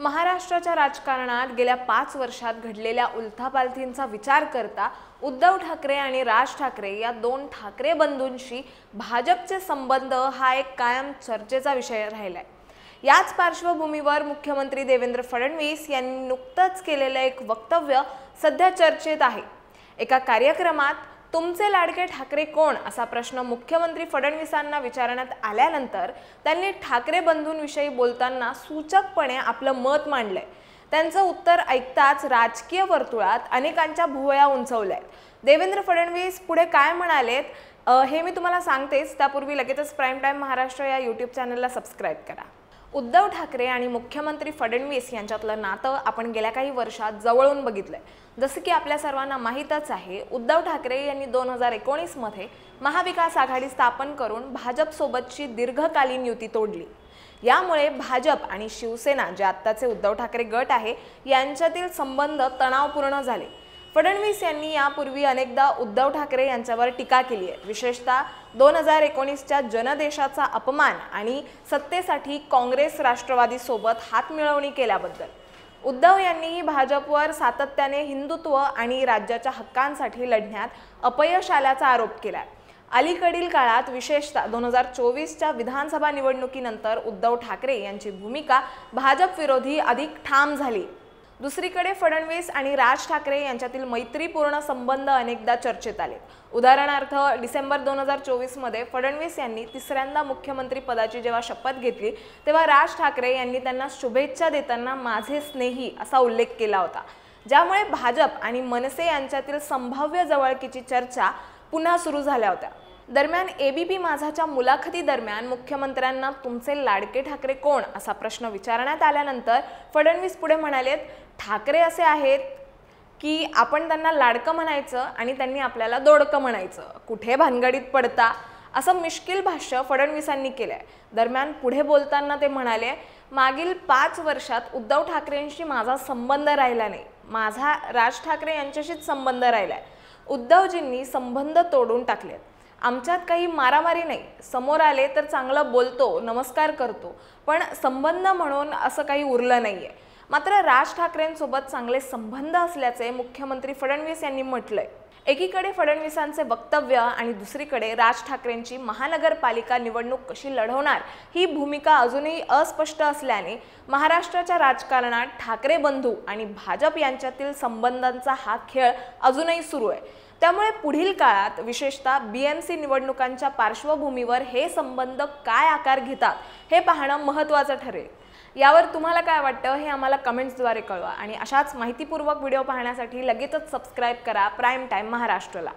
महाराष्ट्राच्या राजकारणात गेल्या 5 वर्षात घडलेल्या उलथापालथींचा विचार करता उद्धव ठाकरे आणि राज ठाकरे या दोन ठाकरे बंधूंशी भाजपचे संबंध हा एक कायम चर्चेचा विषय राहिलाय। याच पार्श्वभूमीवर मुख्यमंत्री देवेंद्र फडणवीस यांनी नुकतंच केलेलं एक वक्तव्य सध्या चर्चेत आहे। एका कार्यक्रमात तुमचे लाडके ठाकरे कोण असा प्रश्न मुख्यमंत्री फडणवीसांना विचारण्यात आल्यानंतर त्यांनी ठाकरे बंधूंविषयी बोलताना सूचकपणे आपलं मत मांडलंय। त्यांचं उत्तर ऐकताच राजकीय वर्तुळात अनेकांच्या भुवया उंचावल्यात। देवेंद्र फडणवीस पुढे काय म्हणालेत हे मी तुम्हाला सांगतेच, त्यापूर्वी लगेचच प्राइम टाइम महाराष्ट्र या यूट्यूब चॅनलला सबस्क्राइब करा। उद्धव ठाकरे आणि मुख्यमंत्री फडणवीस यांच्यातलं नातं आपण गेल्या काही वर्षात जवळून बघितलंय। जसं की आपल्या सर्वांना माहीतच आहे, उद्धव ठाकरे यांनी 2019 मध्ये महाविकास आघाडी स्थापन करून भाजप सोबतची दीर्घकालीन युती तोडली। यामुळे भाजप आणि शिवसेना जे आत्ताचे उद्धव ठाकरे गट आहे यांच्यातील संबंध तणावपूर्ण झाले। फडणवीस यांनी यापूर्वी अनेकदा उद्धव ठाकरे यांच्यावर टीका केली आहे, विशेषतः 2019च्या जनादेशाचा अपमान आणि सत्तेसाठी काँग्रेस राष्ट्रवादी सोबत हातमिळवणी केल्याबद्दल। उद्धव यांनीही भाजपवर सातत्याने हिंदुत्व आणि राज्याच्या हक्कांसाठी लढण्यात अपयश आल्याचा आरोप केलाय। अलीकडील काळात विशेषतः 2024च्या विधानसभा निवडणुकीनंतर उद्धव ठाकरे यांची भूमिका भाजप विरोधी अधिक ठाम झाली। दुसरीकडे फडणवीस आणि राज ठाकरे यांच्यातील मैत्रीपूर्ण संबंध अनेकदा चर्चेत आले। उदाहरणार्थ डिसेंबर 2024 मध्ये फडणवीस यांनी तिसऱ्यांदा मुख्यमंत्री पदाची जेव्हा शपथ घेतली तेव्हा राज ठाकरे यांनी त्यांना शुभेच्छा देताना माझे स्नेही असा उल्लेख केला होता, ज्यामुळे भाजप आणि मनसे यांच्यातील संभाव्य जवळकीची चर्चा पुन्हा सुरू झाल्या होत्या। दरम्यान एबीपी माझाच्या मुलाखती दरम्यान मुख्यमंत्र्यांना तुमचे लाडके ठाकरे कोण असा प्रश्न विचारण्यात आल्यानंतर फडणवीस पुढे म्हणालेत, ठाकरे असे आहेत की आपण त्यांना लाडकं म्हणायचं आणि त्यांनी आपल्याला दोडकं म्हणायचं, कुठे भानगडीत पडता असं मिश्किल भाष्य फडणवीसांनी केलंय। दरम्यान पुढे बोलताना ते म्हणाले, मागील 5 वर्षात उद्धव ठाकरेंशी माझा संबंध राहिला नाही, माझा राज ठाकरे यांच्याशीच संबंध राहिलाय। उद्धवजींनी संबंध तोडून टाकलेत, आमच्यात काही मारामारी नाही, समोर आले तर चांगलं बोलतो, नमस्कार करतो, पण संबंध म्हणून असं काही उरलं नाहीये। मात्र राज ठाकरेंसोबत चांगले संबंध असल्याचे मुख्यमंत्री फडणवीस यांनी म्हटलंय। एकीकडे फडणवीसांचे वक्तव्य आणि दुसरीकडे राज ठाकरेंची महानगरपालिका निवडणूक कशी लढवणार ही भूमिका अजूनही अस्पष्ट असल्याने महाराष्ट्राच्या राजकारणात ठाकरे बंधू आणि भाजप यांच्यातील संबंधांचा हा खेळ अजूनही सुरू आहे। त्यामुळे पुढील काळात विशेषतः बीएमसी निवडणुकांच्या पार्श्वभूमीवर हे संबंध काय आकार घेतात हे पाहणं महत्त्वाचं ठरेल। यावर तुम्हाला काय वाटतं हे आम्हाला कमेंट्सद्वारे कळवा आणि अशाच माहितीपूर्वक व्हिडिओ पाहण्यासाठी लगेचच सबस्क्राइब करा प्राइम टाइम महाराष्ट्रला।